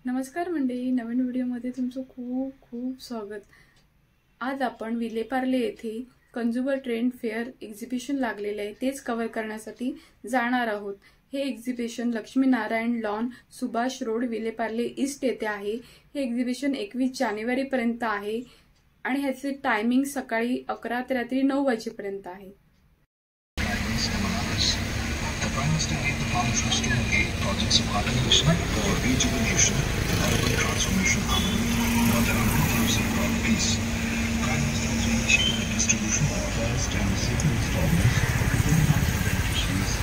नमस्कार मंडळी, नवीन व्हिडिओमध्ये तुमचं खूप खूप स्वागत। आज आपण विले पार्ले येथे कंझ्युमर ट्रेड फेअर एक्झिबिशन लागलेले आहे तेच कव्हर करण्यासाठी जाणार आहोत। हे exhibition Laxminarayan lawn, Subhash road, Vile Parle east येथे आहे। हे एक्झिबिशन 21 जानेवारी पर्यंत आहे आणि ह्याचे टायमिंग सकाळी 11 ते रात्री 9 वाजेपर्यंत आहे। Projects of automation or rejuvenation, urban transformation, more than 100,000 piece. Prime Minister also initiated the distribution of first and second installments of 2,000 beneficiaries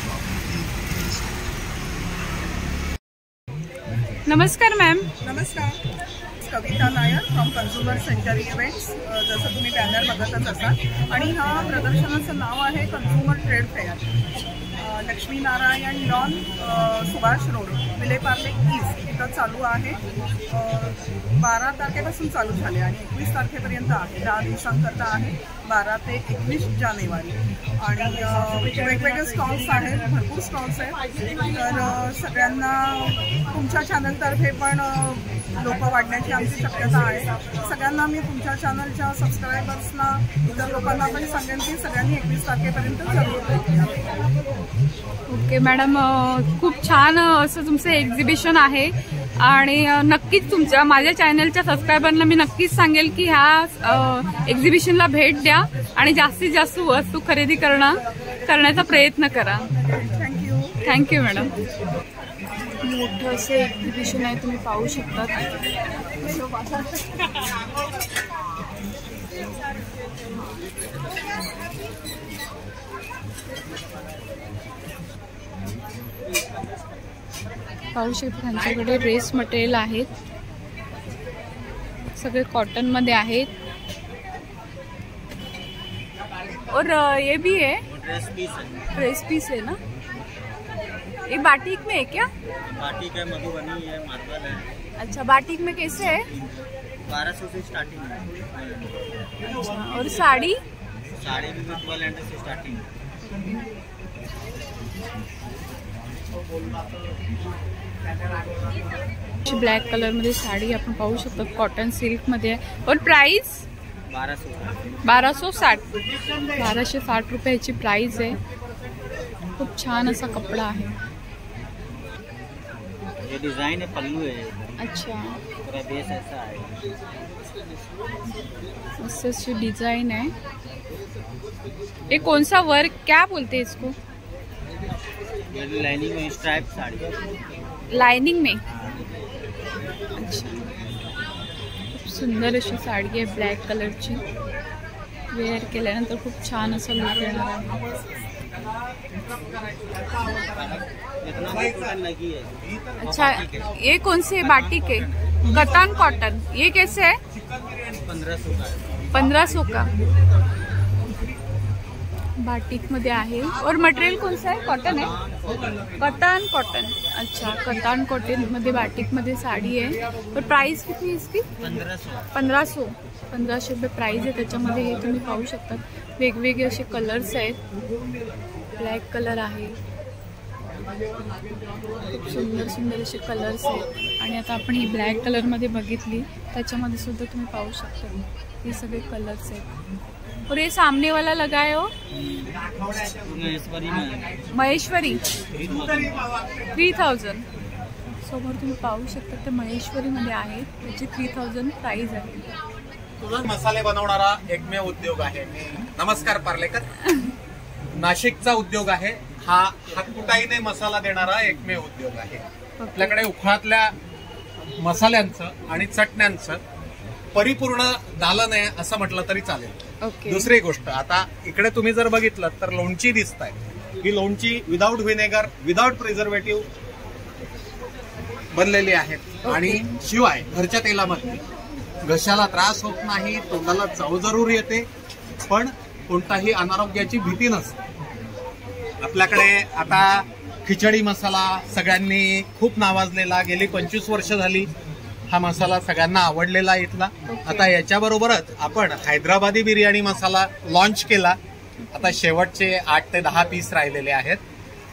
of नमस्कार मॅम। नमस्कार, Kavita Nair from consumer centre events. जसं तुम्ही बॅनर बघतच असाल आणि हा प्रदर्शनाचं नाव आहे consumer trade fair, Laxminarayan lawn, Subhash road, Vile Parle east इथं चालू आहे। 12 तारखेपासून चालू झाले आणि 21 तारखेपर्यंत आहे। 10 दिवसांकरता आहे, 12 ते 21 जानेवारी। आणि वेगवेगळे स्टॉल्स आहेत, भरपूर स्टॉल्स आहेत। तर सगळ्यांना तुमच्या चॅनलतर्फे पण लोक वाढण्याची आमची शक्यता आहे। सगळ्यांना मी तुमच्या चॅनलच्या सबस्क्रायबर्सना, इतर लोकांना पण सांगेन की सगळ्यांनी 21 तारखेपर्यंत जरूर। ओके मॅडम, खूप छान असं तुमचं एक्झिबिशन आहे आणि नक्कीच तुमच्या माझ्या चॅनलच्या सबस्क्रायबरला मी नक्कीच सांगेल की ह्या एक्झिबिशनला भेट द्या आणि जास्तीत जास्त वस्तू खरेदी करण्याचा प्रयत्न करा। Thank you madam. मोठं असं एक्झिबिशन आहे, तुम्ही पाहू शकता। पाहू शकता त्यांच्याकडे ड्रेस मटेरियल आहेत, सगळे कॉटन मध्ये आहेत। और ये भी है ड्रेस पीस है ना? ये बाटिक में है क्या? बाटिक है, मधुबनी है, मार्बल है। अच्छा, बाटिक में कैसे है? 1200 से स्टार्टिंग है। अच्छा, और साड़ी? साड़ी भी 1200 से स्टार्टिंग है। ब्लॅक कलर मध्ये साडी आपण पाहू शकतो, कॉटन सिल्क मध्ये आहे। और प्राइस 1260 रुपयाची प्राइस आहे। खूप छान असा कपडा आहे। ये डिजाइन है, पल्लू है। अच्छा, पूरा बेस ऐसा है। ऐसी डिजाइन है। ये कौन सा वर्क, क्या बोलते हैं इसको? ये लाइनिंग में स्ट्राइप साड़ी, लाइनिंग में। अच्छा, खूप सुंदर अशी साडी आहे ब्लॅक कलरची। वेअर केल्यानंतर खूप छान असं लुक येणार आहे। अच्छा, ये कौन सी है? बाटिक है, कतान कॉटन। ये कैसे है? 1500 का बाटिक मध्ये आहे। और मटेरियल कौन सा है? कॉटन है, कतान कॉटन। अच्छा, कतान कॉटन मध्ये बाटिक मध्ये साडी आहे। और प्राइस किती इसकी? 1500 रुपये प्राइस आहे। त्याच्यामध्ये हे तुम्ही पाहू शकता वेगवेगळे असे कलर्स आहेत। ब्लॅक कलर आहे, खूप सुंदर सुंदर असे कलर्स आहेत। आणि आता आपण ही ब्लॅक कलर मध्ये बघितली, त्याच्यामध्ये सुद्धा तुम्ही पाहू शकता हे सगळे कलर्स आहेत। और ये सामने वाला लगा है वो महेश्वरी 3000 समोर तुम्ही पाहू शकता, ते महेश्वरी मध्ये आहे। त्याची 3000 प्राइस आहे। मसाले बनवणारा एकमेव उद्योग आहे। नमस्कार पार्लेकर। नाशिकचा उद्योग आहे हा, हातकुटाईने मसाला देणारा एकमेव उद्योग आहे। आपल्याकडे उखळातल्या मसाल्यांचं आणि चटण्यांचं परिपूर्ण दालन आहे असं म्हटलं तरी चालेल। दुसरी गोष्ट, आता इकडे तुम्ही जर बघितलं तर लोणची दिसत आहे। ही लोणची विदाऊट व्हिनेगर, विदाऊट प्रिझर्वेटिव्ह बनलेली आहेत आणि शिवाय घरच्या तेलामध्ये घशाला त्रास होत नाही, तोंडाला चव जरूर येते, पण कोणताही अनारोग्याची भीती नसते। आपल्याकडे आता खिचडी मसाला सगळ्यांनी खूप नावाजलेला, गेली 25 वर्ष झाली हा मसाला सगळ्यांना आवडलेला इथला। आता याच्याबरोबरच आपण हैदराबादी बिर्याणी मसाला लॉन्च केला। आता शेवटचे 8 ते 10 पीस राहिलेले आहेत।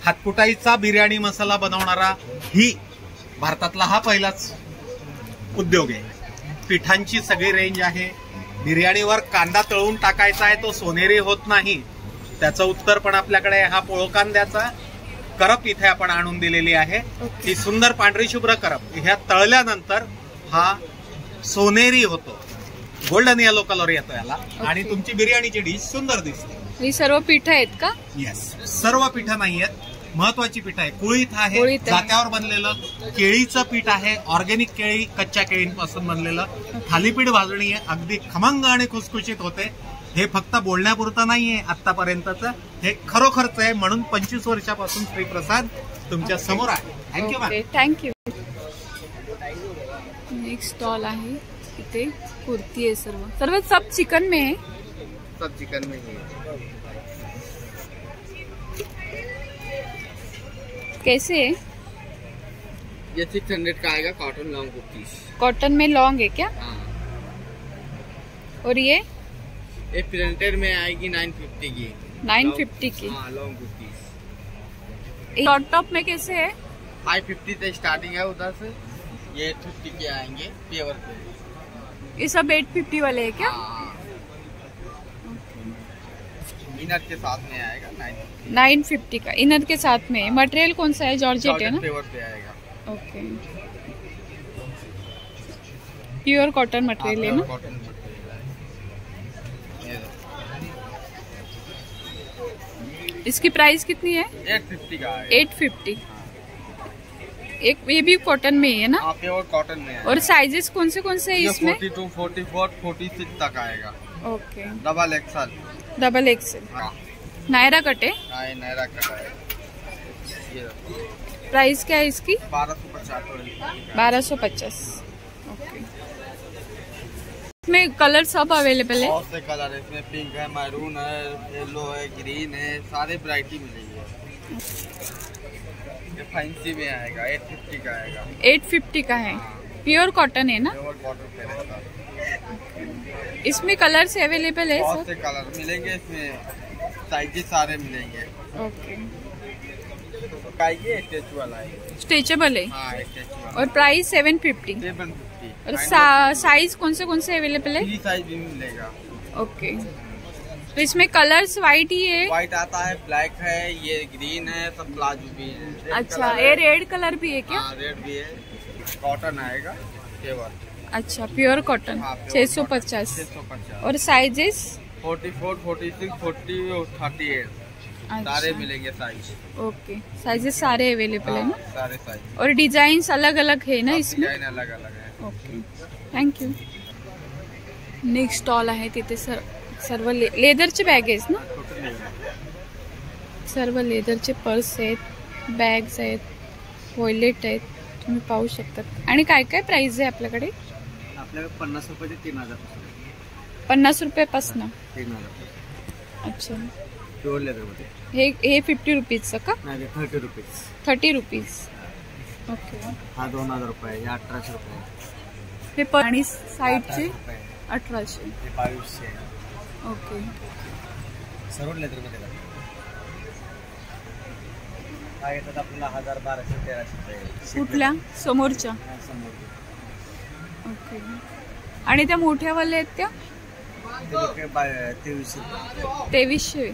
हातकुटाईचा बिर्याणी मसाला बनवणारा ही भारतातला हा पहिलाच उद्योग आहे. पिठांची सगळी रेंज आहे. बिर्याणीवर कांदा तळून टाकायचा आहे, तो सोनेरी होत नाही. त्याचं उत्तर पण आपल्याकडे हा पोळो कांद्याचा करप इथे आपण आणून दिलेली आहे. ही सुंदर पांढरी शुभ्र करप ह्या तळल्यानंतर हा सोनेरी होतो, गोल्डन येलो कलर येतो याला, आणि तुमची बिर्याणीची डिश सुंदर दिसते. ही सर्व पीठ आहेत का? येस, सर्व पीठ नाही आहेत. महत्वाची पीठ आहे. कुळीथ आहे, जात्यावर बनलेलं केळीचं पीठ आहे, ऑर्गॅनिक केळी, कच्च्या केळींपासून बनलेलं. थालीपीठ भाजणी आहे, अगदी खमंग आणि खुसखुशीत होते. हे फक्त बोलण्यापुरतं नाहीये आतापर्यंतचं, हे खरोखरच आहे. म्हणून 25 वर्षापासून श्रीप्रसाद तुमच्या समोर आहे. Thank you ma'am. Thank you. Next stall आहे, इथे कुर्ती आहे. सर्व सब चिकन में है. सब चिकन में ही है. कैसे है? ये 600 का आएगा, कॉटन लॉन्ग कुर्तीज. कॉटन में लॉन्ग है क्या? हाँ. और ये प्रिंटेड में आएगी 950 की. 950 की. हाँ, लॉन्ग कुर्तीज. शॉर्ट टॉप में कैसे है? 550 से स्टार्टिंग है उधर से. ये 850 के आएंगे पेवर पे. ये सब 850 वाले है क्या? इनर के साथ में आएगा 950 का. इनर के साथ में. मटेरियल कौन सा है? जॉर्जेट है ना? पेवर पे आएगा. ओके. प्योर कॉटन मटेरियल है ना? Cotton material. इसकी प्राइस कितनी है? 850 का आएगा. 850. एक ये भी कॉटन में ही है ना? प्योर कॉटन में आएगा. और साइजेस कौन से है इसमें? 42, 44, 46 तक आएगा. Okay. Double Excel. Double XL. हाँ. नायरा कट है. नायरा कट है. ये प्राइस क्या है इसकी? 1250. 1250. ओके. इसमें कलर सब अवेलेबल है? बहुत से कलर है इसमें. पिंक है, मैरून है, येलो है, ग्रीन है, सारे वैरायटी मिलेगी. ये फैंसी में आएगा. 850 का आएगा. 850 का है. प्योर कॉटन है ना? प्योर कॉटन पे रहता है. इसमें कलर से अवेलेबल है बहुत सर? से कलर मिलेंगे इसमें. साइजेस सारे मिलेंगे. ओके. स्टेचू वाला है. स्ट्रेचेबल है. हाँ, स्टेचू वाला. और प्राइस 750. 750. और साइज कौन से अवेलेबल है? 3 साइज भी मिलेगा. ओके. तो इसमें कलर्स वाइट ही है? व्हाइट आता है, ब्लैक है, ये ग्रीन है, सब प्लाजो भी है. अच्छा, ये रेड कलर भी है क्या? हाँ, रेड भी है. कॉटन आएगा पेवर. अच्छा, प्योर कॉटन. हाँ, प्योर 650. 650. और साइजेस? 44, 46, 40 और 38 सारे मिलेंगे साइज. ओके. साइजेस सारे अवेलेबल है ना? सारे साइज. और डिजाइन अलग अलग है ना इसमें? डिजाइन अलग अलग है. ओके. थँक्यू. नेक्स्ट स्टॉल आहे तिथे सर्व लेदरचे बॅग आहेत ना? सर्व लेदरचे पर्स आहेत, बॅग्स आहेत, वॉलेट आहेत, तुम्ही पाहू शकता. आणि काय काय प्राइस आहे आपल्याकडे? आपल्याकडे 50 रुपये ते 3000. 50 रुपयापासून? 3000. अच्छा. प्युअर लेदर मध्ये. हे 50 रुपीजचं का? नाही, 30 रुपीज. 30 रुपीज. ओके. हा 2000 रुपये. हे 1800 रुपये. हे आणि साईडचे 1800. हे 2200. ओके. सर्व लेदर मध्ये हा येतात आपल्याला 1000, 1200, 1300 रुपये. कुठल्या? समोरच्या? ओके. आणि त्या मोठ्यावाल्या आहेत त्या? 2300.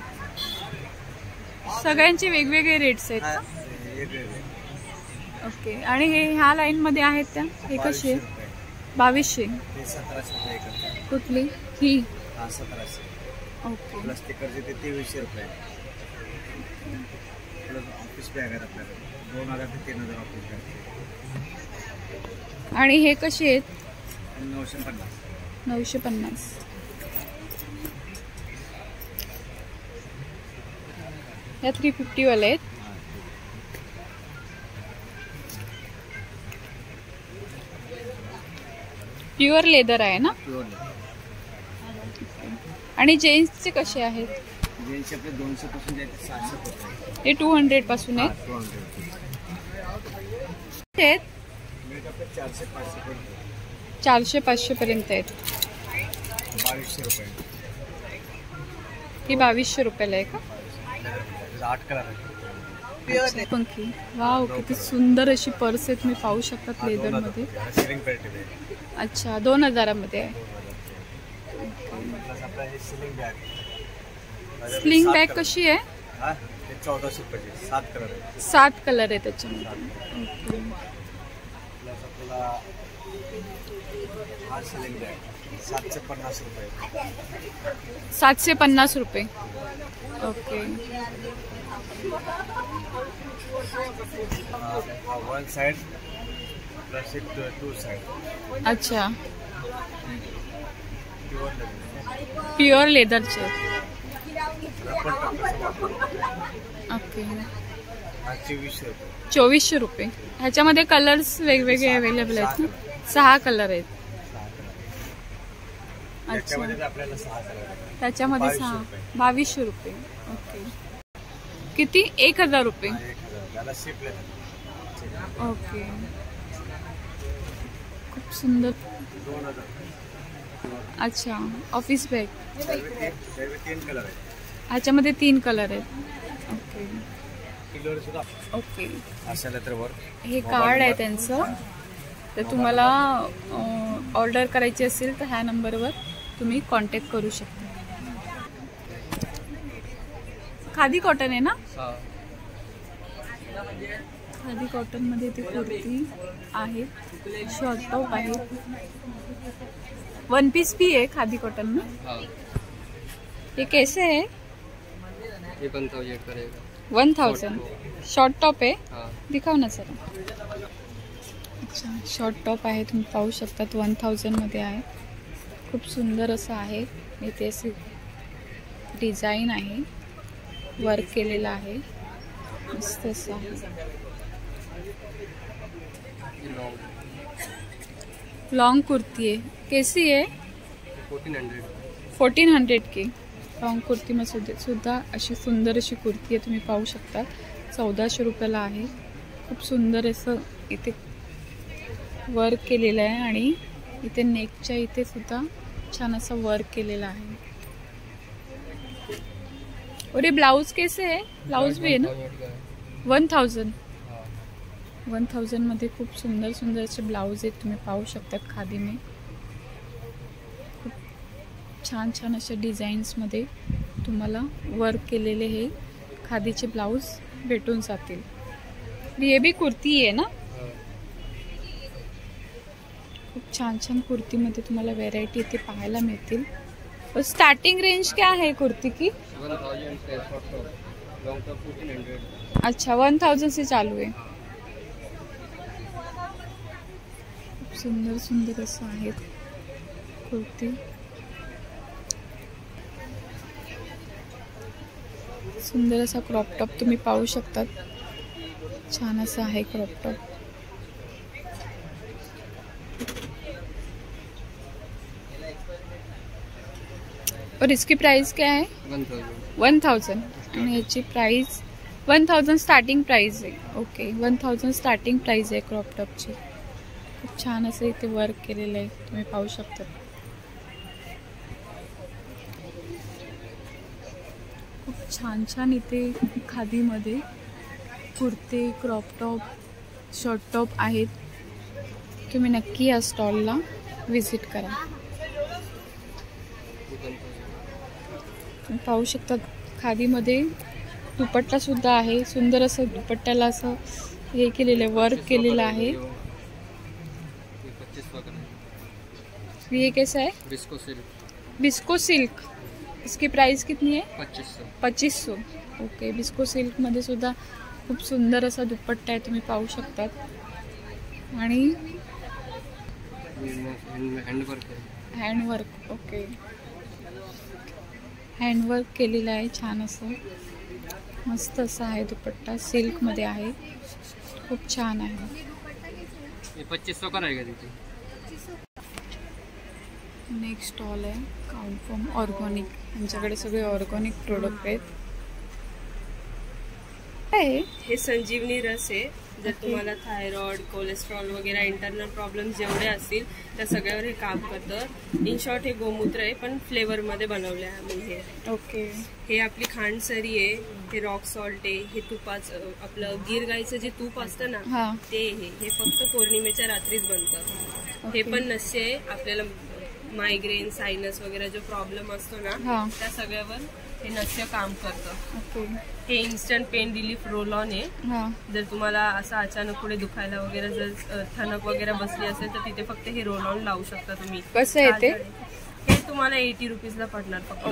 सगळ्यांचे वेगवेगळे रेट्स आहेत का? ओके. आणि हे ह्या लाईन मध्ये आहेत त्या, हे कसे? 2200. 1700 कुठली? ही? 1700. ओके. प्लस स्टिकरचे ते 2300 रुपये. प्लस ऑफिस बॅग आहेत आपल्याकडे 2000 ते 3000 ऑफिस बॅग. आणि हे कसे आहेत? 950. 950. या 350 वाले आहेत. प्युअर लेदर आहे ना? Pure leather. आणि जेंट्सचे कसे आहेत? जेंट्सचे आपले 200 पासून जाते 700 रुपये. हे 200 पासून आहेत. 200 आहेत. रेट आपले 400-500 पर्यंत. 400-500 पर्यंत आहेत. 2200 रुपये. ही 2200 रुपयाला आहे का? 8 कलर आहे. प्युअर पंखी. वाव, किती सुंदर अशी पर्स आहे, तुम्ही पाहू शकतात लेदर मध्ये. अच्छा, 2000 मध्ये आहे. स्लिंग बॅग कशी आहे? 1400 रुपये, 7 कलर आहे. 7 कलर आहे त्याच्यामध्ये. ओके. हा सिलिंग बॅग 750 रुपये. 750 रुपये. Okay. One side plus 2 side. अच्छा, प्युअर लेदरचे. ओके. 2400 रुपये. ह्याच्यामध्ये कलर्स वेगवेगळे अवेलेबल आहेत ना? 6 कलर आहेत. अच्छा, त्याच्यामध्ये 2200 रुपये. ओके. किती? 1000 रुपये. ओके. खूप सुंदर. अच्छा, ऑफिस बॅग. ह्याच्यामध्ये 3 कलर आहेत. ओके. ओके. हे कार्ड आहे त्यांचं, तर तुम्हाला ऑर्डर करायची असेल तर ह्या नंबरवर तुम्ही कॉन्टॅक्ट करू शकता. खादी कॉटन आहे ना? खादी कॉटन मध्ये ते कुर्ती आहेत, शॉर्ट टॉप आहेत, 1 पीस भी है खादी कॉटन में. ये कैसे है? ये 1000 करेगा. 1000. शॉर्ट टॉप आहे. दिखाव ना सर. अच्छा, शॉर्ट टॉप आहे, तुम्ही पाहू शकता. 1000 मध्ये आहे. खूप सुंदर असं आहे. इथे असे डिझाईन आहे, वर्क केलेलं आहे, मस्त असं आहे. लॉन्ग कुर्ती है. कैसी है? 1400 की. लॉन्ग कुर्ती मध्ये सुद्धा अशी सुंदर अशी कुर्ती आहे, तुम्ही पाहू शकता. 1400 रुपयाला आहे. खूप सुंदर असं इथे वर्क केलेलं आहे आणि इथे नेकच्या इथे सुद्धा छान असं वर्क केलेलं आहे. और ये ब्लाउज कैसे है? ब्लाउज भी है ना? 1000 मध्ये खूप सुंदर सुंदर असे ब्लाउज आहेत, तुम्ही पाहू शकतात. खादी में खूप छान छान अशा डिझाईन्स मध्ये तुम्हाला वर्क केलेले हे खादीचे ब्लाउज भेटून जातील. ये भी कुर्ती आहे ना? खूप छान छान कुर्तीमध्ये तुम्हाला व्हेरायटी इथे पाहायला मिळतील. और स्टार्टिंग रेंज क्या है कुर्ती की? 1000 से शॉर्ट टॉप, लॉन्ग टॉप 1400. अच्छा, 1000 से चालू आहे. खूप सुंदर सुंदर असं आहे कुर्ती. सुंदर असा क्रॉप टॉप तुम्ही पाहू शकतात. छान असं आहे क्रॉप टॉप. और इसकी प्राइस क्या है? 1000. आणि याची प्राइस 1000 स्टार्टिंग प्राइस आहे. ओके, 1000 स्टार्टिंग प्राइस आहे क्रॉप टॉपची. खूप छान असं इथे वर्क केलेलं आहे, तुम्ही पाहू शकता. खूप छान छान इथे खादीमध्ये कुर्ते, क्रॉप टॉप, शॉर्ट टॉप आहेत. तुम्ही नक्की या स्टॉलला व्हिजिट करा. पाहू शकता खादीमध्ये दुपट्टा सुद्धा आहे. सुंदर असं दुपट्ट्याला असं हे केलेलं आहे, वर्क केलेलं आहे. ये कैसा है? बिस्को सिल्क. इसकी प्राइस कितनी है? 2500. ओके. बिस्को सिल्क मध्ये सुद्धा खूप सुंदर असा दुपट्टा आहे, तुम्ही पाहू शकतात. आणि हँडवर्क. ओके, हँडवर्क केलेलं आहे छान असं. मस्त असं आहे दुपट्टा. सिल्क मध्ये आहे, खूप छान आहे. 2500 का रहेगा दीदी. नेक्स्ट स्टॉल आहे काउंटफॉर्म ऑर्गॅनिक. यांच्याकडे सगळे ऑर्गॅनिक प्रोडक्ट आहेत. हे संजीवनी रस आहे. जर तुम्हाला थायरॉइड, कोलेस्ट्रॉल वगैरे इंटरनल प्रॉब्लेम जेवढे असतील त्या सगळ्यावर हे काम करतं. इन शॉर्ट हे गोमूत्र आहे पण फ्लेवरमध्ये बनवले आहे आम्ही हे. ओके. हे आपली खांडसरी आहे, हे रॉक सॉल्ट आहे, हे तुपाचं आपलं गिर गाईचं जे तूप असतं ना ते हे फक्त पौर्णिमेच्या रात्रीच बनतं. हे पण नस्य आहे. आपल्याला मायग्रेन, सायनस वगैरे जो प्रॉब्लेम असतो ना त्या सगळ्यावर हे नस्य काम करतं. हे instant pain relief roll on आहे. जर तुम्हाला असं अचानक पुढे दुखायला वगैरे जर ठणक वगैरे बसली असेल तर तिथे फक्त हे रोल ऑन लावू शकता तुम्ही. कसं आहे ते? हे तुम्हाला 80 रुपीजला पडणार फक्त.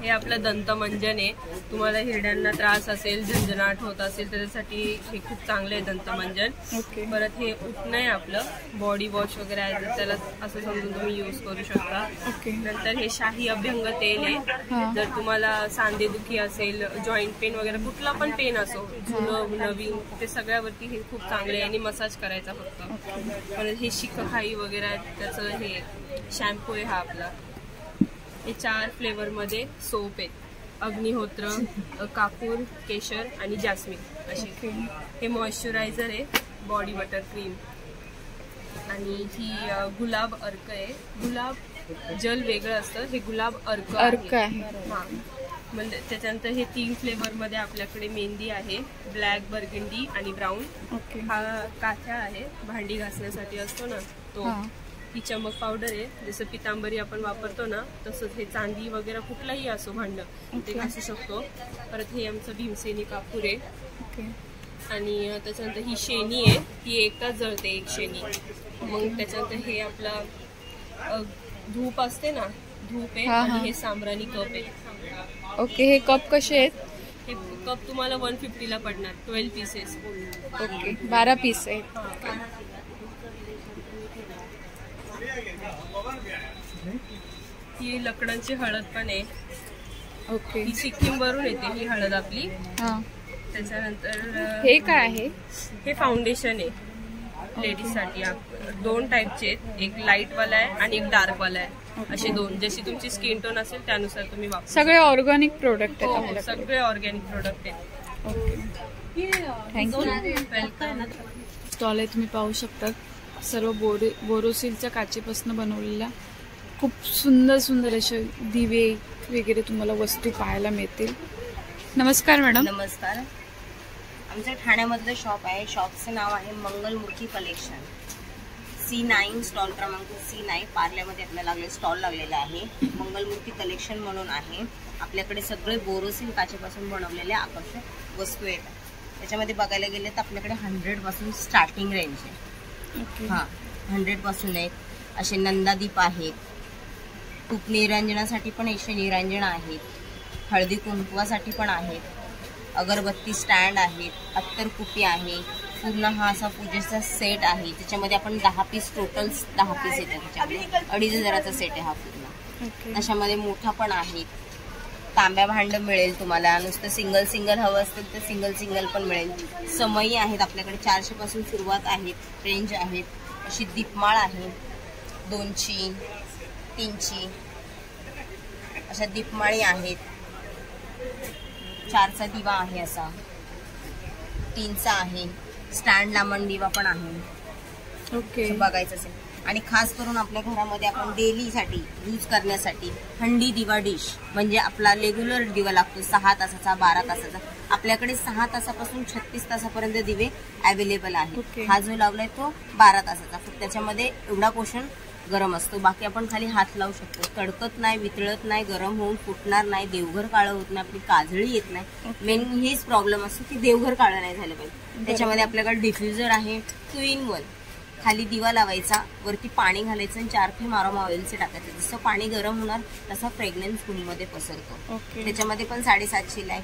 हे आपलं दंतमंजन आहे. तुम्हाला हिरड्यांना त्रास असेल, झंझणाट होत असेल त्याच्यासाठी हे खूप चांगलं आहे दंतमंजन. परत हे उठणं आहे आपलं बॉडी वॉश वगैरे आहे तर त्याला असं समजून तुम्ही यूज करू शकता. नंतर हे शाही अभ्यंग तेल आहे. जर तुम्हाला सांधेदुखी असेल, जॉईंट पेन वगैरे कुठला पण पेन असो, जुनं नवीन, ते सगळ्यावरती हे खूप चांगलं आहे आणि मसाज करायचा फक्त. परत हे शिकखाई वगैरे त्याचं हे शॅम्पू आहे हा आपला. हे 4 फ्लेवरमध्ये सोप आहेत. अग्निहोत्र, कापूर, केशर आणि जास्मिन असे. हे मॉइश्चरायझर आहे, बॉडी बटर क्रीम. आणि ही गुलाब अर्क आहे. गुलाब जल वेगळं असतं, हे गुलाब अर्क आहे. हा म्हणजे त्याच्यानंतर हे 3 फ्लेवरमध्ये आपल्याकडे मेहंदी आहे, ब्लॅक, बर्गंडी आणि ब्राऊन. हा काथ्या आहे, भांडी घासण्यासाठी असतो ना तो. ही चमक पावडर आहे, जसं पितांबरी आपण वापरतो ना तसंच हे चांदी वगैरे कुठलाही असो भांड ते घासू शकतो. परत हे आमचं भीमसेनी कापूर आहे. आणि त्याच्यानंतर ही शेणी आहे, ती एकच जळते एक शेणी. मग त्याच्यानंतर हे आपला धूप असते ना, धूप आहे. आणि हे सांब्राणी कप आहे. ओके. हे कप कसे आहेत? हे कप तुम्हाला 150ला पडणार, 12 पीसेस. ओके. 12 पीस आहेत. ही लकडांची हळद पण आहे. ओके. ही सिक्कीम वरून येते ही हळद आपली. त्याच्यानंतर हे काय आहे? हे फाउंडेशन आहे लेडीज साठी. 2 टाईपचे आहेत, एक लाईट वाला आहे आणि एक डार्क वाला आहे. असे 2, जशी तुमची स्किन टोन असेल त्यानुसार तुम्ही वापरा. सगळे ऑर्गॅनिक प्रोडक्ट आहेत. सगळे ऑर्गॅनिक प्रोडक्ट आहेत. ओके. थँक्यू. वेलकम. स्टॉल आहे, तुम्ही पाहू शकता. सर्व बोरोसिलच्या काचेपासून बनवलेल्या खूप सुंदर सुंदर असे दिवे वगैरे तुम्हाला वस्तू पाहायला मिळतील. नमस्कार मॅडम. नमस्कार. आमचं ठाण्यामधलं शॉप आहे. शॉपचं नाव आहे मंगलमूर्ती कलेक्शन. C9 स्टॉल क्रमांक C9 पार्ल्यामध्ये आपल्याला स्टॉल लागलेला आहे. मंगलमूर्ती कलेक्शन म्हणून आहे. आपल्याकडे सगळे बोरोसिल काचेपासून बनवलेले आकर्षक वस्तू आहेत. त्याच्यामध्ये बघायला गेले तर आपल्याकडे 100 पासून स्टार्टिंग रेंज आहे. 100 पासून आहेत. असे नंदादीप आहेत. तूप निरंजनासाठी पण असे निरंजन आहेत. हळदी कुंकवासाठी पण आहेत. अगरबत्ती स्टँड आहेत. अत्तरकुपी आहे. पूर्ण हा असा पूजेचा सेट आहे. त्याच्यामध्ये आपण 10 पीस टोटल 10 पीस येतात. त्याच्यामध्ये 2500चा सेट आहे हा पूर्ण. त्याच्यामध्ये मोठा पण आहे. तांब्या भांड मिळेल तुम्हाला. नुसतं सिंगल हवं असेल तर सिंगल पण मिळेल. समई आहेत आपल्याकडे. 400 पासून सुरुवात आहेत, रेंज आहेत. अशी दीपमाळ आहे 2ची 3ची. अशा दीपमाळी आहेत. 4चा दिवा आहे, असा 3चा आहे. स्टँड लांबण दिवा पण आहे. ओके. बघायचं असेल. आणि खास करून आपल्या घरामध्ये आपण डेलीसाठी यूज करण्यासाठी हंडी दिवा डिश म्हणजे आपला रेग्युलर दिवा लागतो 6 तासाचा 12 तासाचा. आपल्याकडे 6 तासापासून 36 तासापर्यंत दिवे अवेलेबल आहे. हा जो लावलाय तो 12 तासाचा. त्याच्यामध्ये एवढा पोर्शन गरम असतो. बाकी आपण खाली हात लावू शकतो. तडकत नाही, वितळत नाही, गरम होऊन फुटणार नाही, देवघर काळं होत नाही, आपली काजळी येत नाही. मेन हेच प्रॉब्लेम असतो की देवघर काळं नाही झालं पाहिजे. त्याच्यामध्ये आपल्याकडे डिफ्युजर आहे 2 in 1. खाली दिवा लावायचा, वरती पाणी घालायचं आणि 4 थेंब अरोमा ऑइलचे टाकायचं. जसं पाणी गरम होणार तसा फ्रेग्रन्स फुलमध्ये पसरतो. त्याच्यामध्ये पण 750 आहे.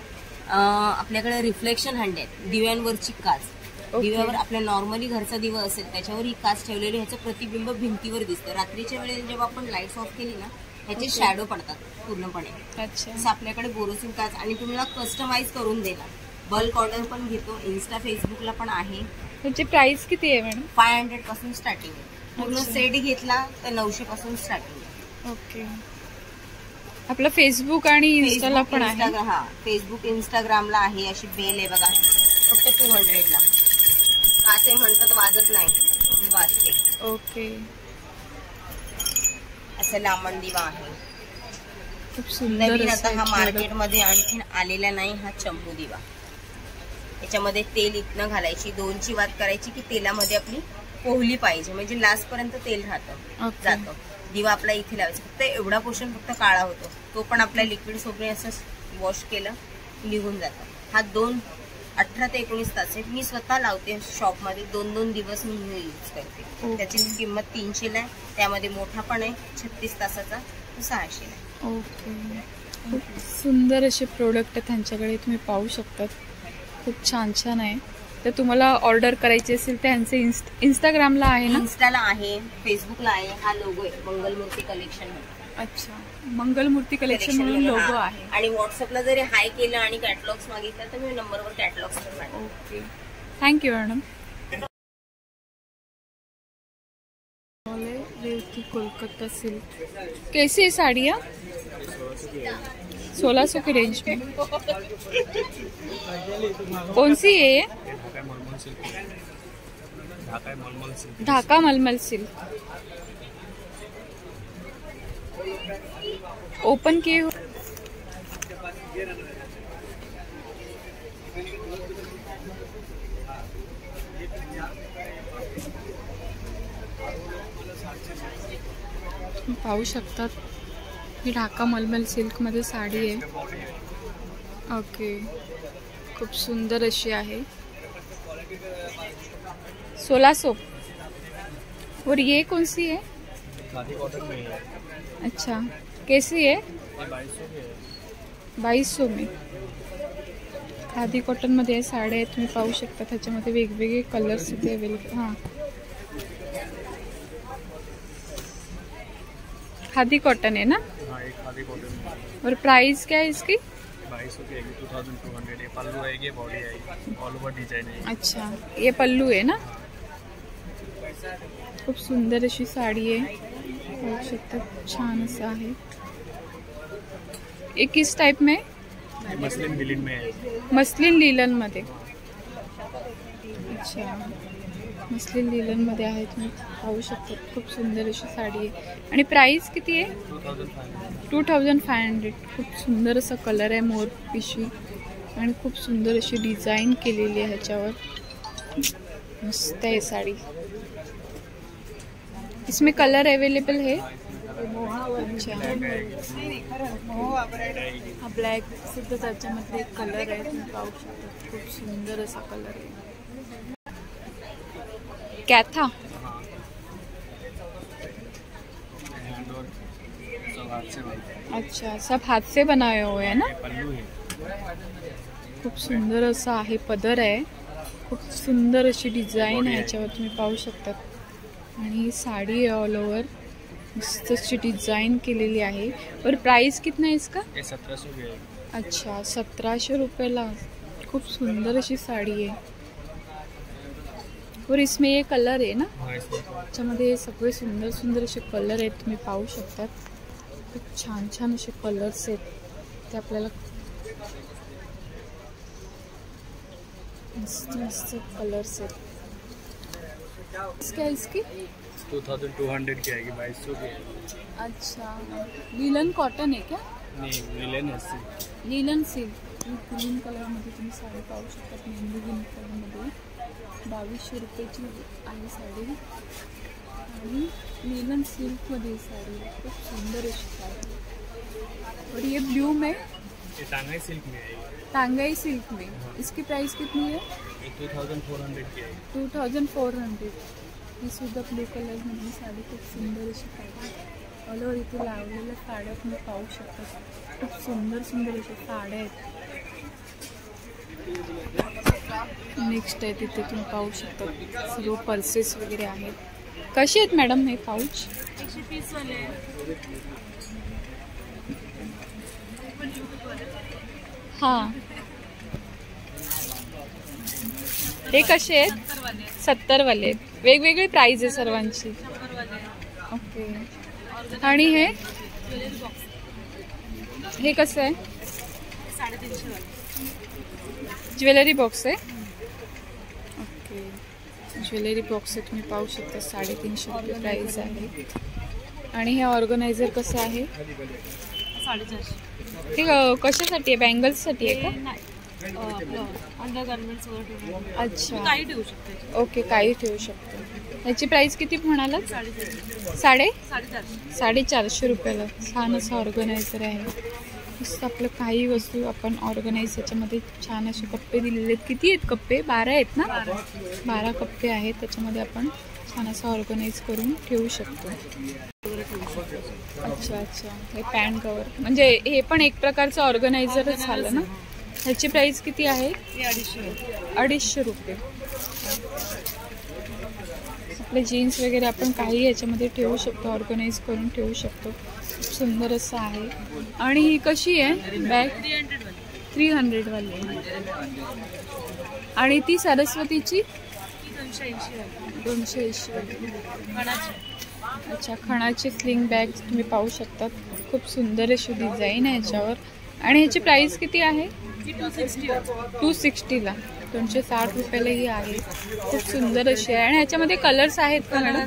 आपल्याकडे रिफ्लेक्शन हंडी आहे. दिव्यांवरची काच. दिव्यावर आपल्या नॉर्मली घरचा दिवा असेल त्याच्यावर ही काच ठेवलेली, ह्याचं प्रतिबिंब भिंतीवर दिसतं. रात्रीच्या वेळेस जेव्हा आपण लाईट्स ऑफ केली ना ह्याचे शॅडो पडतात पूर्णपणे. असं आपल्याकडे बोरोसिल काच. आणि तुम्हाला कस्टमाइज करून देणार. बल्क ऑर्डर पण घेतो. इन्स्टा फेसबुकला पण आहे. त्याची प्राइस किती आहे मॅडम? 500 पासून स्टार्टिंग आहे. पूर्ण सेट घेतला तर 900 पासून स्टार्टिंग आहे. ओके. आपलं फेसबुक आणि इन्स्टाला पण आहे. हा फेसबुक इंस्टाग्रामला आहे. अशी बेल आहे बघा. फक्त 200ला. काचे म्हणतात वाजत नाही, वाजते. ओके. असं लांबण दिवा आहे. खूप सुंदर. नवीन आता हा मार्केटमध्ये आणखीन आलेला नाही हा चंपू दिवा. याच्यामध्ये तेल इथनं घालायची, 2ची वात करायची की तेलामध्ये आपली पोहली पाहिजे, म्हणजे लास्ट पर्यंत तेल राहतं जातं. दिवा आपला इथे लावायचा. फक्त एवढा पोर्शन फक्त काळा होतो, तो पण आपल्या लिक्विड सोपे असं वॉश केलं निघून जातं. हा 18 ते 19 तास आहे. मी स्वतः लावते शॉपमध्ये, 2-2 दिवस मी यूज करते. त्याची किंमत 300ला आहे. त्यामध्ये मोठा पण आहे 36 तासाचा, तो 600ला आहे. ओके. खूप सुंदर असे प्रोडक्ट त्यांच्याकडे तुम्ही पाहू शकतात. खूप छान छान आहे. तर तुम्हाला ऑर्डर करायची असेल तर यांचे इंस्टाग्रामला आहे ना? इन्स्टाला आहे, फेसबुकला आहे. हा लोगो आहे मंगलमूर्ती कलेक्शन. अच्छा, मंगलमूर्ती कलेक्शन म्हणून लोगो आहे. आणि व्हॉट्सअपला जरी हाय केलं आणि कॅटलॉग्स मागितलं तर मी नंबरवर कॅटलॉग्स पण पाठवते. Okay, thank you madam. Revati Kolkata silk. कैसी है साड़ियाँ? 1600 की रेंज में. कौन सी है ये? ढाका मलमल सिल्क. ओपन किए हो? पाहू शकतात ही ढाका मलमल सिल्क मध्ये साड़ी है. ओके, खूप सुंदर अशी आहे. 1600. और ये कौन सी है? खादी कॉटन में है. अच्छा, कैसी है? 2200 में. खादी कॉटन मध्ये साड्या आहेत, तुम्ही पाहू शकता. त्याच्यामध्ये वेगवेगळे कलर्स इथे अवेलेबल. हां, खादी कॉटन है ना? हाँ, एक खादी कॉटन. और प्राइस क्या है इसकी? 2200 की आएगी. 2200. ये पल्लू आएगी, बॉडी आएगी, ऑल ओवर डिजाइन है. अच्छा, ये पल्लू है ना? खूप सुंदर अशी साडी आहे, पाहू शकता. छान असं आहे. ये किस टाइप में? मसलिन लिनन में है. मसलिन लिनन मध्ये. अच्छा, मसलिन लिनन मध्ये आहे, तुम्ही पाहू शकता. खूप सुंदर अशी साडी आहे. आणि प्राइस किती आहे? 2500. खूप सुंदर असा कलर आहे, मोर पिशवी, आणि खूप सुंदर अशी डिझाईन केलेली आहे ह्याच्यावर. मस्त आहे साडी. इसमें कलर अवेलेबल है? अच्छा, हा ब्लॅक सुद्धा त्याच्यामध्ये एक कलर आहे, तुम्ही पाहू शकता. खूप सुंदर असा कलर आहे. कैथा. अच्छा, सब हाथ से बनाए हुए है ना? खूप सुंदर असा आहे, पदर आहे. खूप सुंदर अशी डिझाईन आहे याच्यावर, तुम्ही पाहू शकता. आणि साड़ी है ऑल ओवर, मस्त अशी डिज़ाइन केलेली आहे. और प्राइस कितना है इसका? 1700 की है. अच्छा, 1700 रुपयाला. खूप सुंदर अशी साड़ी है. और इसमें ये कलर आहे ना? त्याच्यामध्ये सगळे सुंदर सुंदर असे कलर आहेत, तुम्ही पाहू शकता. खूप छान छान असे कलर्स आहेत, ते आपल्याला मस्त मस्त कलर्स आहेत. क्या इसकी? 2200 की आएगी. 2200 की. अच्छा, लीलन कॉटन है क्या? नहीं, लीलन है सिल्क. Linen silk. ग्रीन कलरमध्ये तुम्ही साडी पाहू शकता. मेहंदी ग्रीन कलरमध्ये 2200 रुपयाची आहे साडी. आणि लीलन सिल्कमध्ये साड़ी, खूप सुंदर अशी साड़ी. और ये ब्लू में? ये टांगाई सिल्क में आएगी. टांगाई सिल्क में. इसकी प्राइस कितनी है? 2400 की आएगी. 2400. ही सुद्धा ब्लू कलरमधली साडी, खूप सुंदर अशी साडी. ऑल ओव्हर इथे लावलेल्या साड्या तुम्ही पाहू शकता. खूप सुंदर सुंदर अशा साड्या आहेत. नेक्स्ट आहे तिथे तुम्ही पाहू शकता सर्व पर्सेस वगैरे आहेत. कसे आहेत मॅडम हे पाऊच? 130 वाले. हां, हे कसे आहेत? 70 वाले. वेगवेगळी प्राइस आहे सर्वांची. ओके. आणि हे कसं आहे? 350 वाले. ज्वेलरी बॉक्स आहे. ज्वेलरी बॉक्स तुम्ही पाहू शकता, 350 रुपये प्राइस आहे. आणि हे ऑर्गनायझर कसं आहे? 450. हे कशासाठी आहे? बँगल्ससाठी आहे का? अंडरगार्मेंट्स वगैरे. अच्छा, काही ठेवू शकते. ओके, काही ठेवू शकतो. याची प्राइस किती म्हणाला? 450 रुपयाला. छान असं ऑर्गनायझर आहे. मस्त आपलं काही वस्तू आपण ऑर्गनाइज याच्यामध्ये छान असे कप्पे दिलेले आहेत. किती आहेत कप्पे? 12 आहेत ना? 12 कप्पे आहेत. त्याच्यामध्ये आपण छान असं ऑर्गनाइज करून ठेवू शकतो. अच्छा अच्छा, हे पॅन कवर म्हणजे हे पण एक प्रकारचं ऑर्गनायझरच झालं ना. ह्याची प्राइस किती आहे? 250 रुपये. आपले जीन्स वगैरे आपण काही याच्यामध्ये ठेवू शकतो, ऑर्गनाइज करून ठेवू शकतो. सुंदर असं आहे. आणि ही कशी आहे बॅग? 300 वाली. आणि ती सरस्वतीची 280 वाली. अच्छा, खणाची स्लिंग बॅग तुम्ही पाहू शकता. खूप सुंदर अशी डिझाईन आहे याच्यावर. आणि ह्याची प्राइस किती आहे? 260ला. 260 रुपयाला ही आहे. खूप सुंदर अशी आहे. आणि ह्याच्यामध्ये कलर्स आहेत का मॅडम?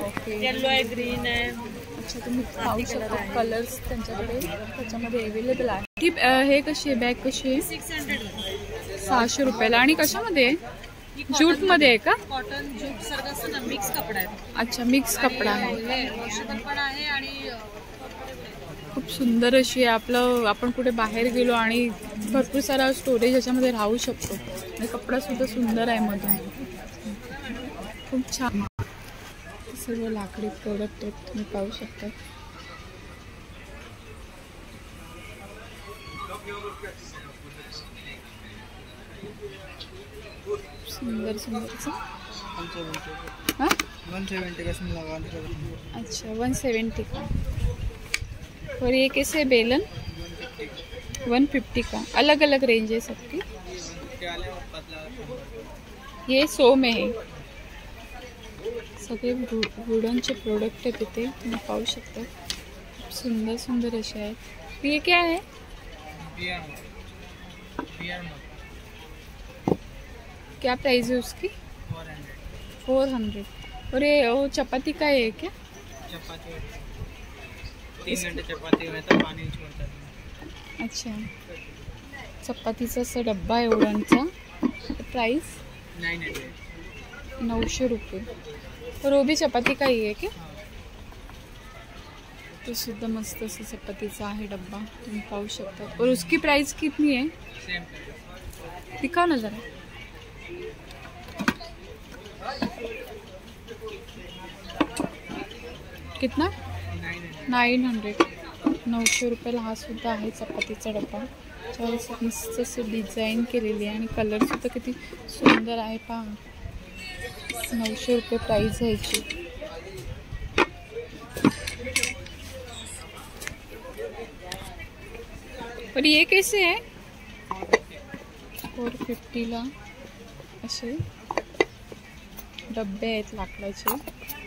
ओके, येलो आहे, ग्रीन आहे. अच्छा, तुम्ही पाहू शकता कलर्स त्यांच्याकडे त्याच्यामध्ये अवेलेबल आहे. ती हे कशी आहे बॅग? कशी आहे? 600 रुपयाला. आणि कशामध्ये आहे? ज्यूटमध्ये आहे का? कॉटन ज्यूट सारखं मिक्स कपडा आहे. अच्छा, मिक्स कपडा आहे. वॉशेबल पण आहे आणि खूप सुंदर अशी आहे. आपलं आपण कुठे बाहेर गेलो आणि भरपूर सारा स्टोरेज याच्यामध्ये राहू शकतो. आणि कपडा सुद्धा सुंदर आहे मधून. खूप छान. सर्व लाकडी प्रोडक्ट आहेत, तुम्ही पाहू शकता. सुंदर सुंदर. हाँ 170 का सिम लगा. अच्छा, 170 का. और ये कैसे बेलन? 150 का. अलग अलग रेंज है सबकी. ये 100 में है. सगळे वुडनचे प्रोडक्ट आहेत तिथे, तुम्ही पाहू शकता. सुंदर सुंदर असे आहेत. ये क्या है? क्या प्राइस है उसकी? 400. और ये वो चपाती का है क्या? चपाती 3 घंटे चपाती में तो पानी छोड़ता है. अच्छा, चपातीचा असा डब्बा आहे वुडनचा. प्राइस 900 रुपये. और वो भी चपाती का ही है क्या? तो सुद्धा मस्त असं चपातीचा आहे डब्बा, तुम्ही पाहू शकता. और उसकी प्राइस कितनी है? दिखाओ ना जरा. कितना? 900. 900 रुपयाला हा सुद्धा आहे चपातीचा डब्बा. त्याच्यावर मस्त असं डिझाईन केलेली आहे आणि कलर सुद्धा किती सुंदर आहे पहा. 900 रुपये प्राइस है इसकी. और ये कैसे है? 450ला असे डब्बे आहेत लाकडाचे,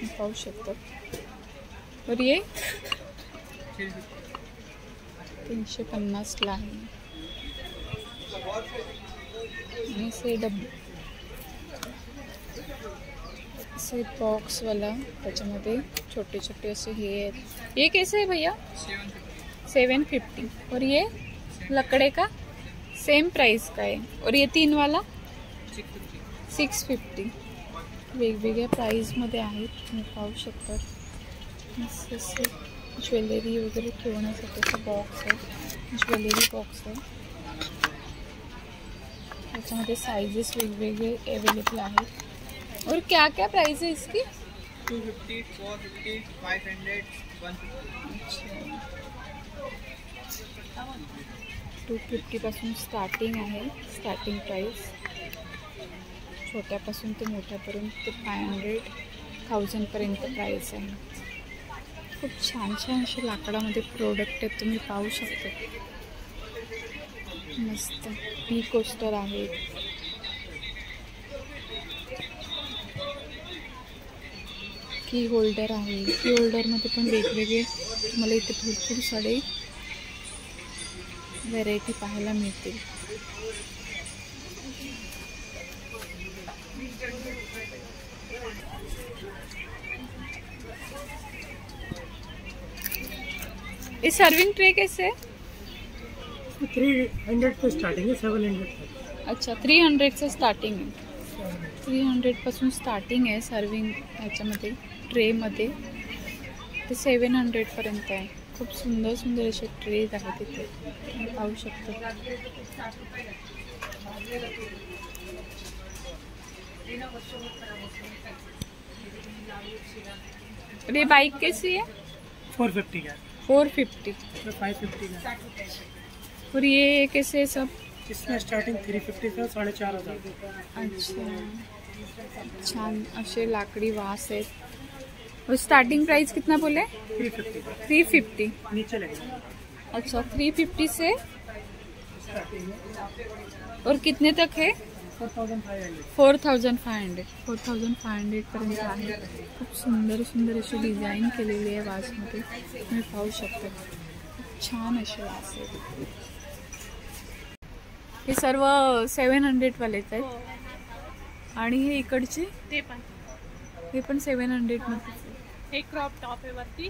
पाहू शकता. और ये 350ला आहे. आणि असे डब्बे असे बॉक्स वाला, त्याच्यामध्ये छोटे छोटे असे हे आहेत. ये कैसे है भैया? 750. और ये लकड़े का सेम प्राइस का है. और ये 3 वाला 650. वेगवेगळ्या प्राइसमध्ये आहेत, तुम्ही पाहू शकता. मस्त असे ज्वेलरी वगैरे ठेवण्यासाठी बॉक्स आहे, ज्वेलरी बॉक्स आहे. त्याच्यामध्ये साइजेस वेगवेगळे अवेलेबल आहेत. और क्या क्या प्राइस है इसकी? 250, 450, 500, 150. 250 पासून स्टार्टिंग आहे. स्टार्टिंग प्राइस छोट्यापासून ते मोठ्यापर्यंत 500, 1000 पर्यंत प्राइस आहे. खूप छान छान असे लाकडामध्ये प्रोडक्ट आहेत, तुम्ही पाहू शकता. मस्त टी कोस्टर आहेत. की होल्डर आहे. की होल्डरमध्ये पण वेगवेगळे तुम्हाला इथे भरपूर सारे व्हेरायटी पाहायला मिळतील. ये सर्विंग ट्रे कैसे है? 300 से स्टार्टिंग है, 700 तक. अच्छा 300 से स्टार्टिंग आहे. 300 पासून स्टार्टिंग आहे सर्विंग ह्याच्यामध्ये ट्रेमध्ये ते 700 पर्यंत आहे. खूप सुंदर सुंदर असे ट्रेज आहेत तिथे तुम्ही पाहू शकता. ये बाइक कैसी है? 450 का. 450. 550 का. और ये कैसे है सब? इसमें स्टार्टिंग 350 का 4,500. अच्छा छान असे लाकडी वास आहेत. और स्टार्टिंग प्राइस कितना बोले? 350 का. 350 नीचे लगेगा. अच्छा 350 से और कितने तक है? 4,500 पर्यंत आहे. खूप सुंदर सुंदर अशी डिझाईन केलेली आहे वासमध्ये तुम्ही पाहू शकता. छान असे वास आहेत. हे सर्व 700 वालेच आहेत. आणि हे इकडचे ते पण हे पण 700 मध्ये. एक क्रॉप टॉप आहे वरती.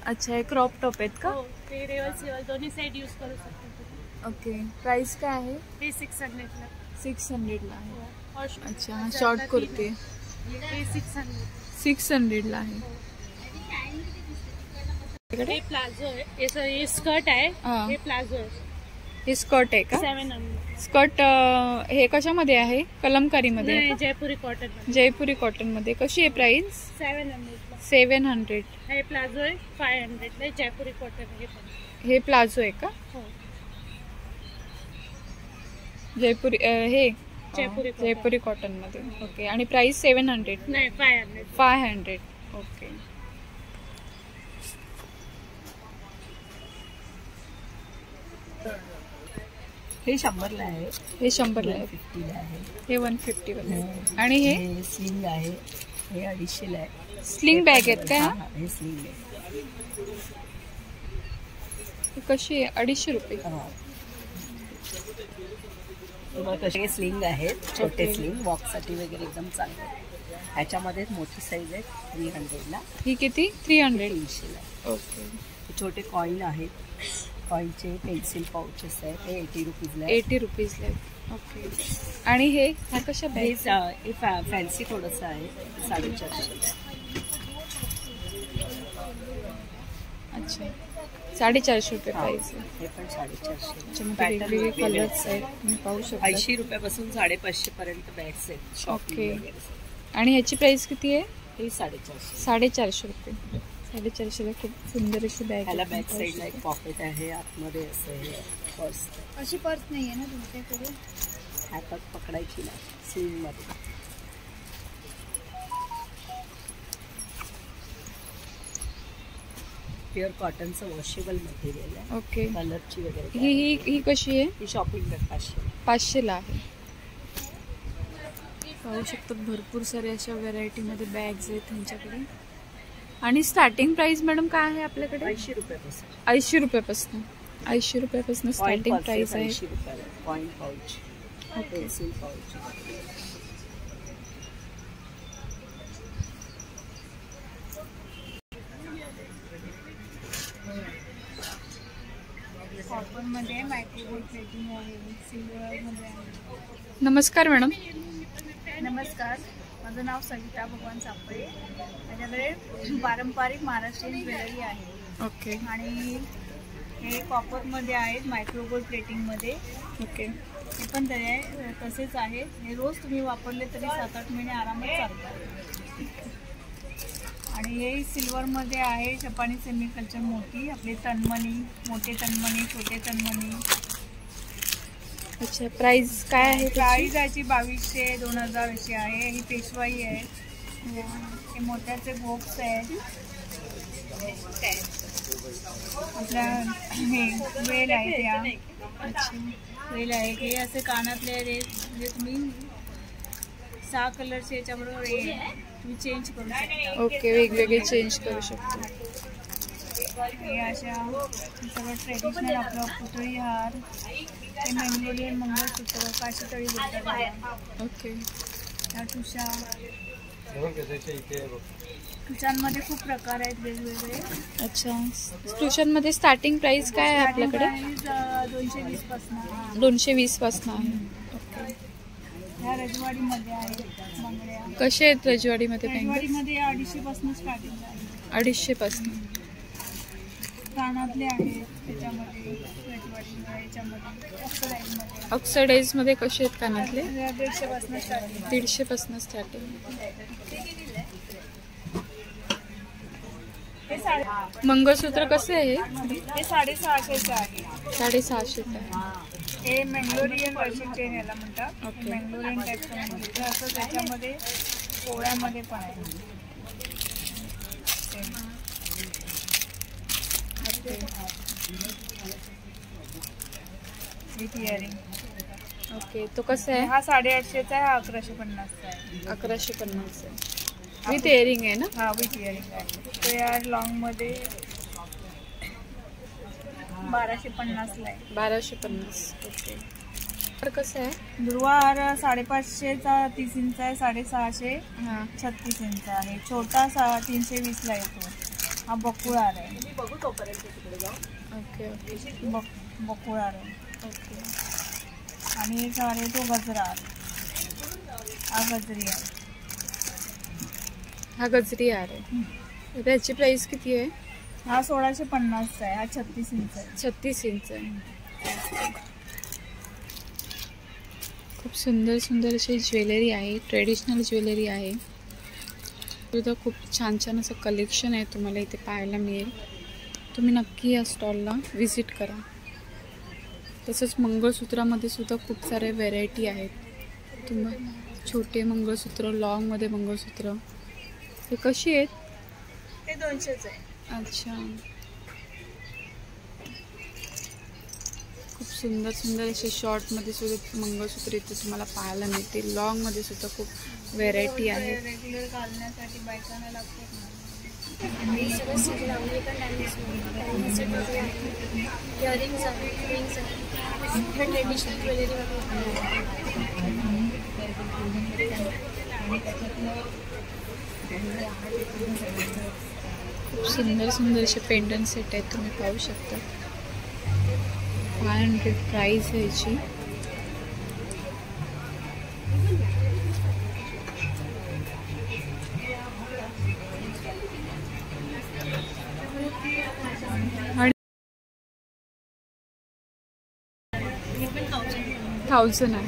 अच्छा हे क्रॉप टॉप आहेत का? हो ते रिवर्स दोन्ही साइड यूज करू शकतो. ओके प्राइस काय आहे? हे 600 ला. 600 ला आहे. और अच्छा हा शॉर्ट कुर्ती हे 600 ला आहे. हे प्लाझो आहे. हे स्कर्ट आहे. हा. हे प्लाझो आहे. हे स्कर्ट आहे का? 700. स्कर्ट हे कशामध्ये आहे? कलमकारीमध्ये आहे का? जयपुरी कॉटन. जयपुरी कॉटन मध्ये. कशी आहे प्राइस? 700. हे प्लाझो आहे 500 ला. जयपुरी कॉटन हे पण. हे प्लाझो आहे का? हो जयपुरी हे जयपुरी कॉटन मध्ये. ओके आणि प्राइस 700 नाही 500. 500. ओके हे 100ला आहे. हे 100ला आहे. 50ला आहे. हे 150 वाले. आणि हे स्लिंग आहे. हे 250ला आहे. स्लिंग बॅग आहेत का? हे स्लिंग आहे. कशी आहे? 250 रुपये. कसे स्लिंग आहेत. छोटे स्लिंग वॉकसाठी वगैरे एकदम चांगले. ह्याच्यामध्ये मोठी साईज आहे 300ला. ही किती? 300. 300ला. ओके छोटे कॉईन आहेत. कॉईनचे पेन्सिल पाउचेस आहेत. हे 80 रुपीजला. 80 रुपीजला आहेत. ओके आणि हे हा कशा बॅग? हे फॅन्सी थोडंसं आहे. 450ला. अच्छा 450 रुपये प्राइस आहे. हे पण 450. त्याच्यामध्ये वेगवेगळे कलर्स आहेत तुम्ही पाहू शकता. 80 रुपयापासून 550 पर्यंत बॅग्स आहेत. ओके आणि ह्याची प्राइस किती आहे? हे 450. 450 रुपये. 450 ला खूप सुंदर अशी बॅग. ह्याला बॅक साईडला एक पॉकेट आहे. आतमध्ये असं हे पर्स. अशी पर्स नाही आहे ना तुमच्याकडे? हातात पकडायची ना स्लिंगमध्ये. प्युअर कॉटनचं वॉशेबल मटेरियल आहे. ओके कलरची वगैरे. ही कशी आहे? ही शॉपिंग बॅग 500 ला आहे. पाहू शकतो भरपूर सारे अशा व्हरायटीमध्ये बॅग्स आहेत त्यांच्याकडे. आणि स्टार्टिंग प्राइस मॅडम काय आहे आपल्याकडे? 80 रुपयापासून. 80 रुपयापासून. 80 रुपयापासून स्टार्टिंग प्राइस आहे. 80 रुपयाला. Coin pouch. Pencil pouch. Cotton मध्ये मायक्रोवेव्ह प्लेटिंग आहे. सिल्वर मध्ये आहे. नमस्कार मॅडम. नमस्कार माझं नाव सविता भगवान सापळे. माझ्याकडे पारंपरिक महाराष्ट्रीयन ज्वेलरी आहे. ओके आणि हे कॉपरमध्ये आहेत मायक्रोवेव्ह प्लेटिंगमध्ये. ओके हे पण तसेच आहे. हे रोज तुम्ही वापरले तरी 7-8 महिने आरामात चालतात. आणि हे सिल्वरमध्ये आहे. जपानी सेमिकल्चर मोठी आपले तन्मणी, मोठे तन्मणी, छोटे तन्मणी. अच्छा प्राइस काय आहे? प्राइस याची 2200 2000 अशी आहे. ही पेशवाई आहे. हे मोत्याचे बॉक्स आहेत. आपल्या हे वेल आहे त्या. अच्छा वेल आहे. हे असे कानातले म्हणजे तुम्ही 6 कलरचे याच्याबरोबर तुम्ही चेंज करू शकता. ओके वेगवेगळे चेंज करू शकतो. हे अशा सगळं ट्रेडिशनल आपलं पुतळी हार. हे मंगोलियन मंगळसूत्र काशीतळी बोलतात. ओके ह्या ठुशा. तुझ्यांमध्ये खूप प्रकार आहेत वेगवेगळे. अच्छा, ट्युशनमध्ये स्टार्टिंग प्राइस काय आहे आपल्याकडे? 220 पासून. 220 पासून आहे. ओके. ह्या रजवाडीमध्ये आहे बांगड्या. कसे आहेत रजवाडीमध्ये? रजवाडीमध्ये 250 पासून स्टार्टिंग आहे. 250 पासून. कानातले आहेत त्याच्यामध्ये रजवाडीमध्ये, याच्यामध्ये ऑक्सिडाइजमध्ये कसे आहेत कानातले? 150 पासून स्टार्टिंग. 150 पासून स्टार्टिंग. मंगळसूत्र कसे आहे? हे 650 आहे. 650 आहे. हे मँगलोरियन रशियन चेन याला म्हणतात. मँगलोरियन टाईपचं असं त्याच्यामध्ये पोळ्यामध्ये पण आहे. With earring. ओके, तो कसा आहे? हा 850चा आहे. हा 1150चा आहे. 1150 आहे. विथ इयरिंग आहे ना? हा विथ इयरिंग आहे. तो या लॉंग मध्ये 1250ला आहे. 1250. ओके. तर कसं आहे? दुर्वा हार 550चा 30 इंच आहे. 650 36 इंच आहे. छोटा 320ला येतो. हा बकुळ हार आहे. Okay okay. बकुळ हार आहे. ओके. आणि एक हार आहे तो गजरा हार. हा गजरी हार. हा गजरी हार आहे. त्याची प्राइस किती आहे? हा 1650चा आहे. हा 36 इंच आहे. 36 इंच आहे. खूप सुंदर सुंदर अशी ज्वेलरी आहे. ट्रेडिशनल ज्वेलरी आहे. सुद्धा खूप छान छान असं कलेक्शन आहे तुम्हाला इथे पाहायला मिळेल. तुम्ही नक्की या स्टॉलला व्हिजिट करा. तसंच मंगळसूत्रामध्ये सुद्धा खूप सारे व्हेरायटी आहेत. तुम्हाला छोटे मंगळसूत्र, लॉंगमध्ये मंगळसूत्र. हे कशी आहेत? ते 200च आहे. अच्छा. खूप सुंदर सुंदर असे शॉर्टमध्ये सुद्धा मंगळसूत्र इथे तुम्हाला पाहायला मिळतील. लॉंगमध्ये सुद्धा खूप व्हेरायटी आहे. रेग्युलर घालण्यासाठी बायकांना लागतात ना. खूप सुंदर सुंदर असे पेंडंट सेट आहेत. तुम्ही पाहू शकता. 500 प्राइस आहे याची. आणि 1000 आहे.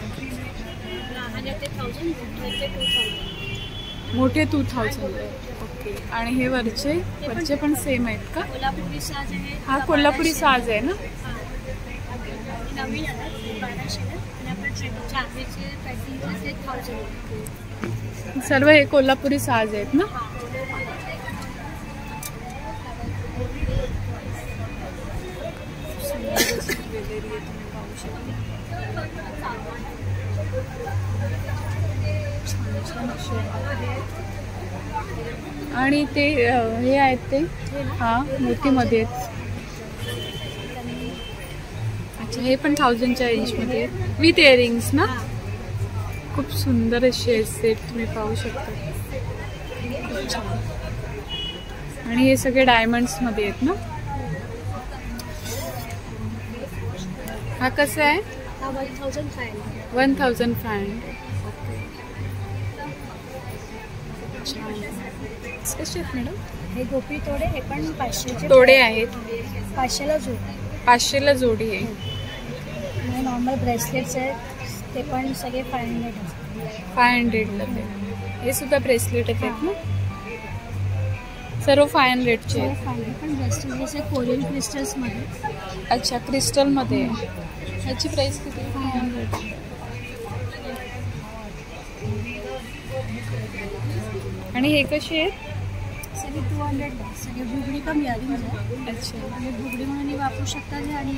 मोठे 2000 आहे. ओके. आणि हे वरचे पण सेम आहेत का? कोल्हापुरी साज आहे. हा कोल्हापुरी साज आहे ना? नवीन 1200 आणि आपल्या चांदीचे पॅकिंग असते 1000. सर्व हे कोल्हापुरी साज आहेत ना? आणि ते हे आहेत ते हा मोतीमध्ये आहेत. अच्छा, हे पण 1000च्या रेंजमध्ये विथ इयरिंग्स ना? खूप सुंदर असे सेट तुम्ही पाहू शकता. आणि हे सगळे डायमंड्समध्ये आहेत ना? हा कसा आहे? 1500. कसे आहेत मॅडम? हे गोपी तोडे. हे पण 500चे तोडे आहेत. 500ला जोडी. 500ला जोडी आहे. हे नॉर्मल ब्रेसलेट्स आहेत. ते पण सगळे 500ला. हे सुद्धा ब्रेसलेट आहेत ना? सर्व 500चे आहेत. पण ब्रेसलेट कोरियन क्रिस्टल्समध्ये. अच्छा, क्रिस्टलमध्ये. ह्याची प्राइस किती? 500. आणि हे कसे आहेत? सगळे 200. सगळे बुगडी पण इयरिंग्स आहे. अच्छा. आणि बुगडी म्हणून वापरू शकतात. आणि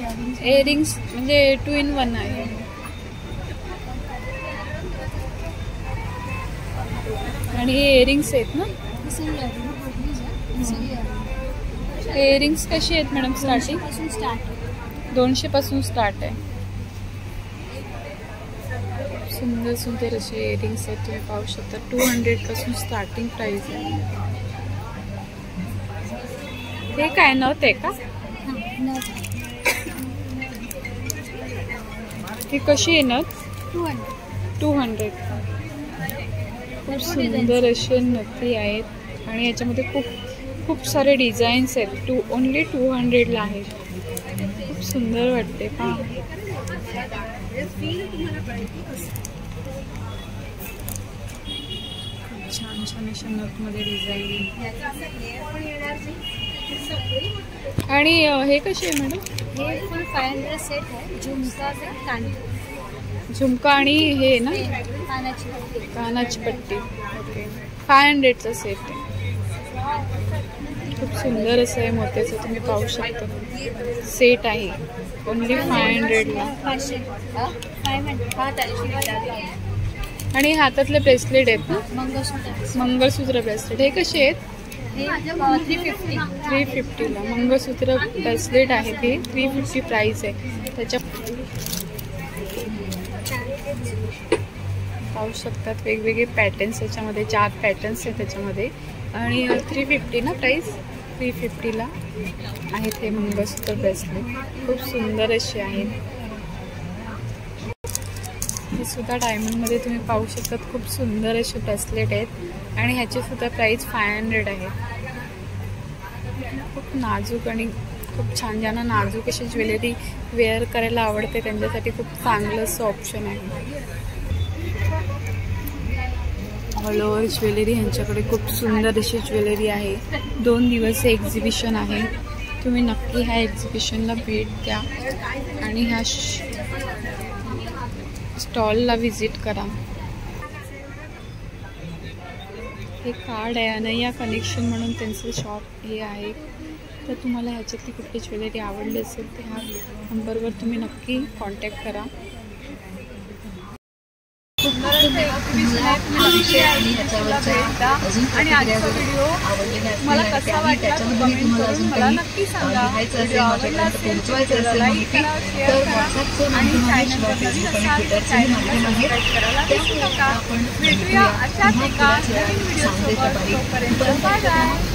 इयरिंग्स म्हणजे 2 in 1 आहे. आणि हे इयरिंग्स आहेत ना? हे इयरिंग्स कशी आहेत मॅडम? स्टार्टिंग 200 पासून स्टार्ट आहे. सुंदर सुंदर असे इयरिंग्स आहेत. तुम्ही पाहू शकता. 200 पासून स्टार्टिंग प्राइस आहे. हे काय नथ आहे का? ही कशी आहे नथ? 200. खूप सुंदर असे नथी आहेत आणि याच्यामध्ये खूप सारे डिझाईन्स आहेत. ओनली 200 ला आहेत. खूप सुंदर वाटते पहा. छान छान अशा नथ मध्ये डिझाईन. आणि हे कसे आहे मॅडम? हे फुल 500 सेट आहे. झुमका आणि हे ना कानाची पट्टी. ओके, 500चा सेट आहे. खूप सुंदर असं आहे मोत्याचं. तुम्ही पाहू शकता सेट आहे. ओनली 500 ला. आणि हातातले ब्रेसलेट आहेत ना, मंगळसूत्र ब्रेसलेट. हे कसे आहेत? 350 ला मंगळसूत्र ब्रेसलेट आहे. ते 350 प्राइस आहे. त्याच्या पाहू शकतात वेगवेगळे पॅटर्न्स याच्यामध्ये. 4 पॅटर्न्स आहेत त्याच्यामध्ये. आणि 350 ना प्राइस. 350 ला आहेत हे मंगळसूत्र ब्रेसलेट. खूप सुंदर असे आहेत. हे सुद्धा डायमंडमध्ये तुम्ही पाहू शकतात. खूप सुंदर असे ब्रेसलेट आहेत आणि ह्याची सुद्धा प्राइस 500 आहे. खूप नाजूक आणि खूप छान. ज्यांना नाजूक अशी ज्वेलरी वेअर करायला आवडते त्यांच्यासाठी खूप चांगलं असं ऑप्शन आहे. ऑल ओव्हर ज्वेलरी ह्यांच्याकडे खूप सुंदर अशी ज्वेलरी आहे. 2 दिवस हे एक्झिबिशन आहे. तुम्ही नक्की ह्या एक्झिबिशनला भेट द्या आणि ह्या स्टॉलला व्हिजिट करा. हे कार्ड आहे अनया कलेक्शन म्हणून त्यांचं शॉप हे आहे. तर तुम्हाला ह्याच्यातली कुठली ज्वेलरी आवडली असेल तर ह्या नंबरवर तुम्ही नक्की कॉन्टॅक्ट करा. आणि आजचा व्हिडिओ मला कसा वाटला कमेंट करून मला नक्की सांगा. व्हिडिओ आवडला असेल तर लाईक करा, शेअर करा आणि चॅनलवर नवीन असाल तर चॅनलला सबस्क्राईब करायला विसरू नका. भेटूया अशाच एका नवीन व्हिडिओसोबत. तोपर्यंत बाय बाय.